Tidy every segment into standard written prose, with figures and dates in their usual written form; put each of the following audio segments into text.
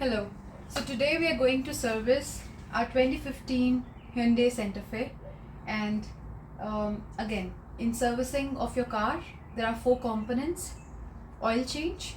Hello. So today we are going to service our 2015 Hyundai SantaFe, and again, in servicing of your car there are 4 components: oil change,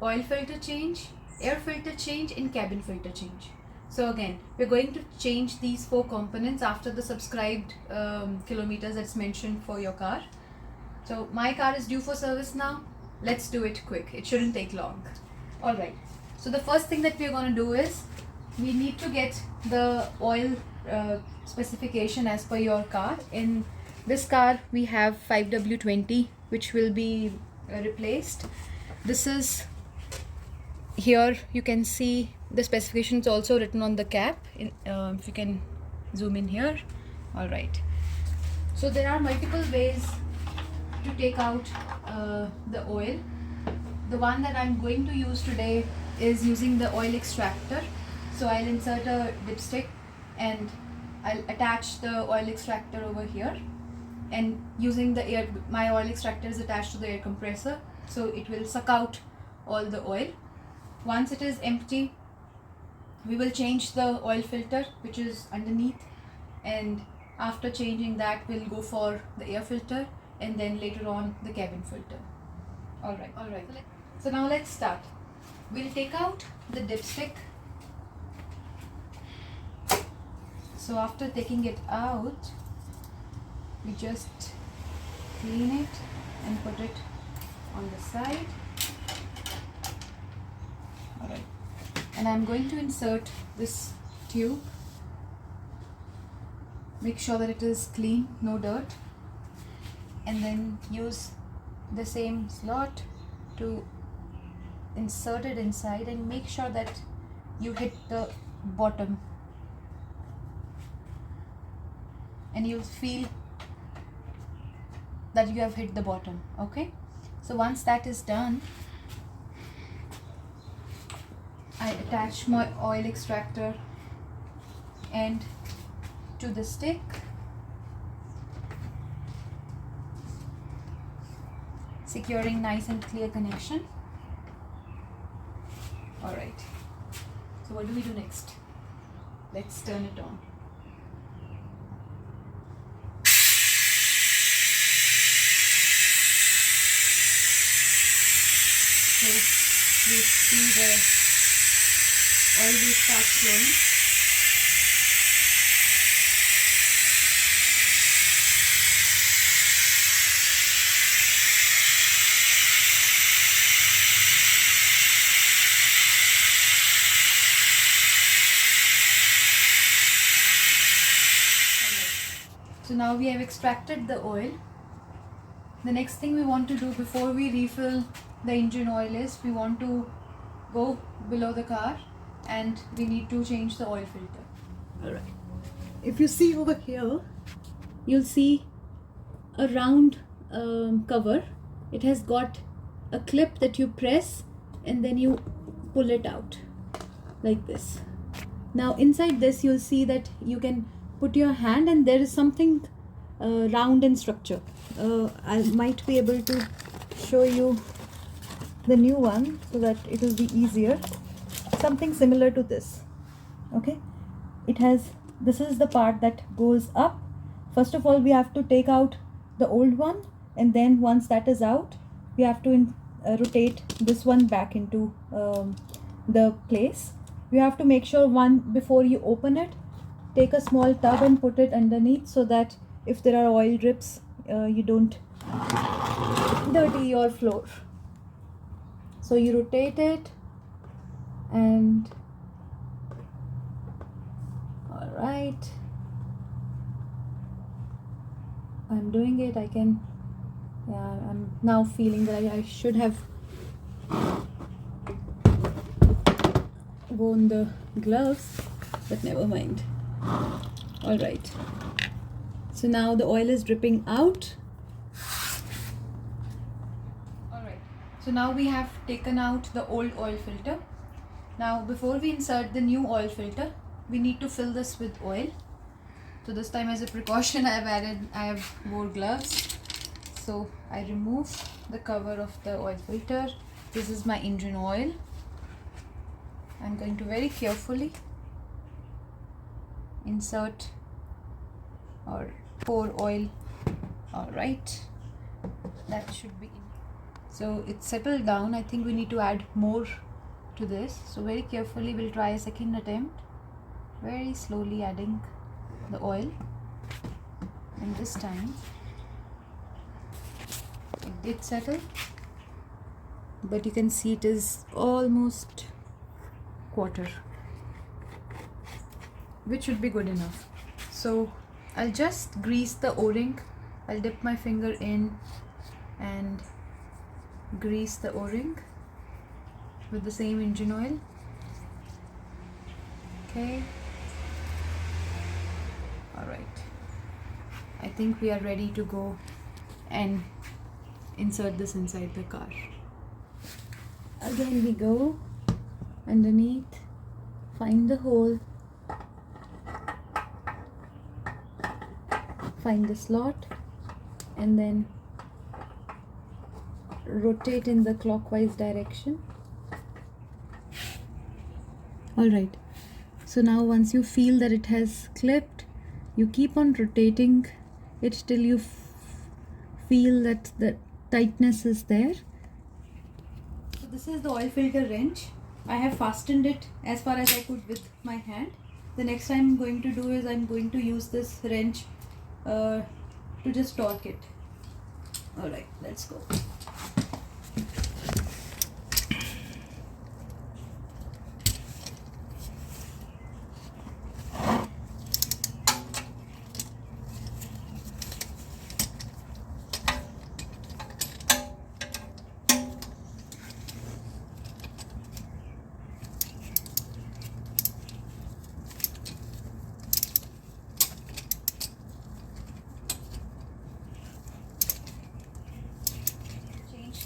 oil filter change, air filter change and cabin filter change. So again, we're going to change these 4 components after the subscribed kilometers that's mentioned for your car. So my car is due for service now. Let's do it quick. It shouldn't take long. Alright. So the first thing that we're going to do is we need to get the oil specification as per your car. In this car we have 5W20 which will be replaced. This is, here you can see the specifications also written on the cap. If you can zoom in here. Alright. So there are multiple ways to take out the oil. The one that I'm going to use today is using the oil extractor. So I'll insert a dipstick and I'll attach the oil extractor over here, and using the air, my oil extractor is attached to the air compressor, so it will suck out all the oil. Once it is empty, we will change the oil filter which is underneath, and after changing that we'll go for the air filter and then later on the cabin filter. Alright. So now let's start. We'll take out the dipstick. So after taking it out, we just clean it and put it on the side. Alright. And I'm going to insert this tube. Make sure that it is clean, no dirt. And then use the same slot to insert it inside, and make sure that you hit the bottom, and you'll feel that you have hit the bottom. Okay, so once that is done, I attach my oil extractor end to the stick. Securing nice and clear connection. Alright, so what do we do next? Let's turn it on. So you see the oil will start flowing. So now we have extracted the oil. The next thing we want to do before we refill the engine oil is we want to go below the car and we need to change the oil filter. Alright. If you see over here, you'll see a round cover. It has got a clip that you press and then you pull it out like this. Now inside this you'll see that you can put your hand and there is something round in structure. I might be able to show you the new one so that it will be easier. Something similar to this. Okay, it has, this is the part that goes up. First of all we have to take out the old one, and then once that is out we have to rotate this one back into the place. You have to make sure before you open it, take a small tub and put it underneath so that if there are oil drips, you don't dirty your floor. So you rotate it, and alright, I'm doing it. I'm now feeling that I should have worn the gloves, but never mind. Alright, so now the oil is dripping out. Alright, so now we have taken out the old oil filter. Now before we insert the new oil filter, we need to fill this with oil. So this time, as a precaution, I have wore gloves. So I remove the cover of the oil filter. This is my engine oil. I'm going to very carefully insert or pour oil. All right, that should be in. So it's settled down. I think we need to add more to this, so very carefully we'll try a second attempt, very slowly adding the oil, and this time it did settle, but you can see it is almost quarter, which should be good enough. So I'll just grease the o-ring. I'll dip my finger in and grease the o-ring with the same engine oil. Okay, all right, I think we are ready to go and insert this inside the car. Again we go underneath, find the hole, find the slot, and then rotate in the clockwise direction. Alright, so now once you feel that it has clipped, you keep on rotating it till you feel that the tightness is there. So this is the oil filter wrench. I have fastened it as far as I could with my hand. The next time I'm going to do is I'm going to use this wrench to just torque it. Alright, let's go.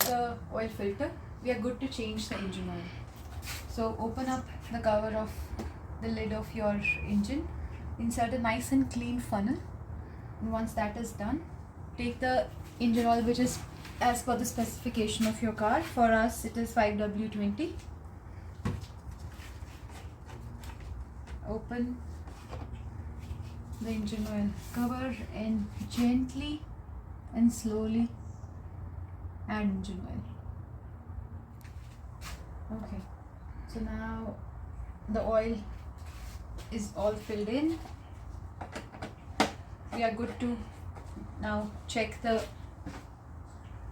The oil filter, we are good to change the engine oil. So open up the cover of the lid of your engine, insert a nice and clean funnel, and once that is done, take the engine oil which is as per the specification of your car. For us it is 5W20. Open the engine oil cover and gently and slowly add engine oil. Okay, so now the oil is all filled in. We are good to now check the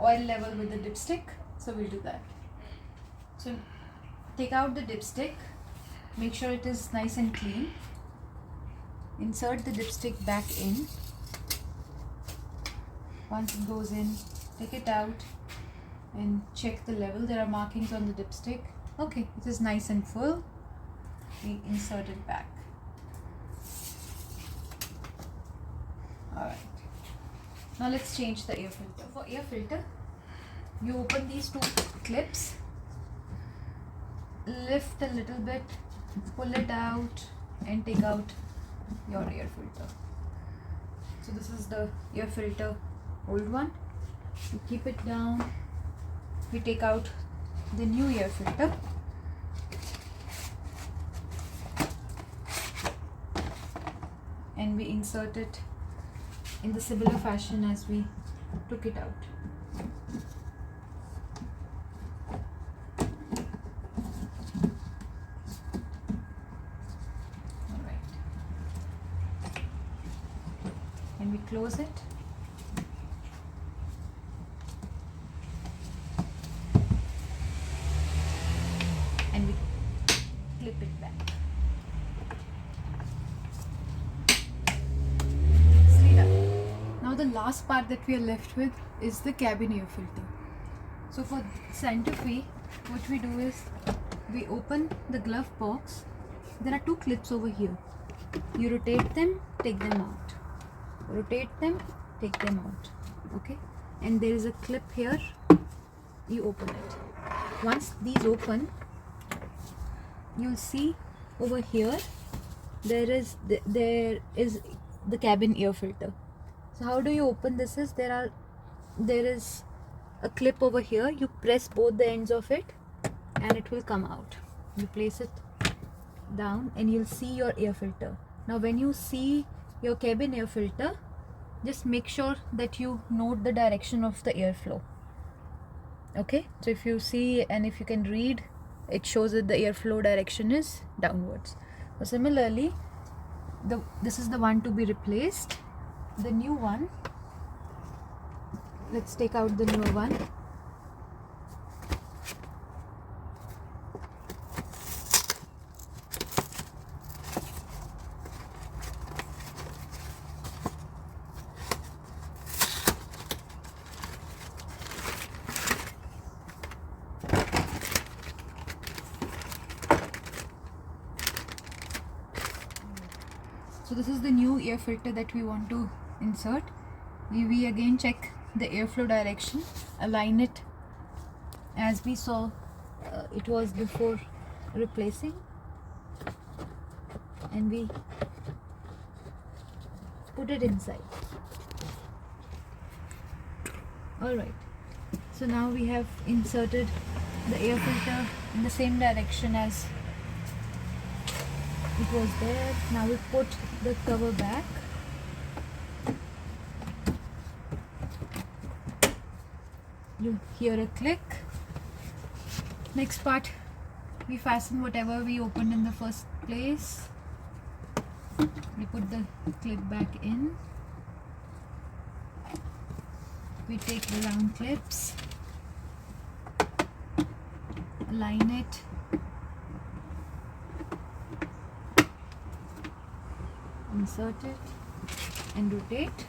oil level with the dipstick, so we'll do that. So take out the dipstick, make sure it is nice and clean, insert the dipstick back in. Once it goes in, take it out and check the level. There are markings on the dipstick. Okay, it is nice and full. We insert it back. Alright, now let's change the air filter. For air filter, you open these two clips, lift a little bit, pull it out and take out your air filter. So this is the air filter, old one. You keep it down, we take out the new air filter, and we insert it in the similar fashion as we took it out. Alright, and we close it. And we clip it back. Sleeve up. Now the last part that we are left with is the cabin air filter. So for SantaFe, what we do is we open the glove box. There are two clips over here. You rotate them, take them out. Rotate them, take them out. Okay? And there is a clip here. You open it. Once these open, you'll see over here there is the cabin air filter. So how do you open this? Is there is a clip over here. You press both the ends of it and it will come out. You place it down and you'll see your air filter. Now when you see your cabin air filter, just make sure that you note the direction of the airflow. Okay, so if you see and if you can read, it shows that the airflow direction is downwards. So similarly, this is the one to be replaced. The new one, let's take out the newer one. So this is the new air filter that we want to insert. We again check the airflow direction, align it as we saw it was before replacing, and we put it inside. Alright, so now we have inserted the air filter in the same direction as it was there. Now we put the cover back. You hear a click. Next part, we fasten whatever we opened in the first place. We put the clip back in. We take the round clips, align it, insert it and rotate.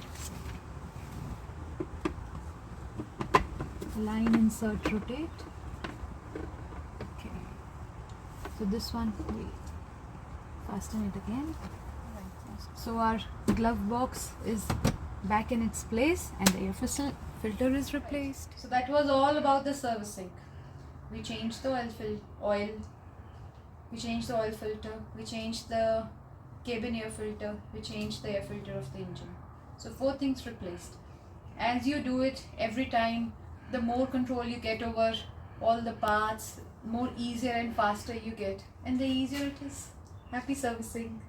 Align, insert, rotate. Okay. So this one we fasten it again. So our glove box is back in its place and the air filter is replaced. So that was all about the servicing. We changed the oil, we changed the oil filter, we changed the cabin air filter, we changed the air filter of the engine. So 4 things replaced. As you do it every time, the more control you get over all the parts, more easier and faster you get, and the easier it is. Happy servicing.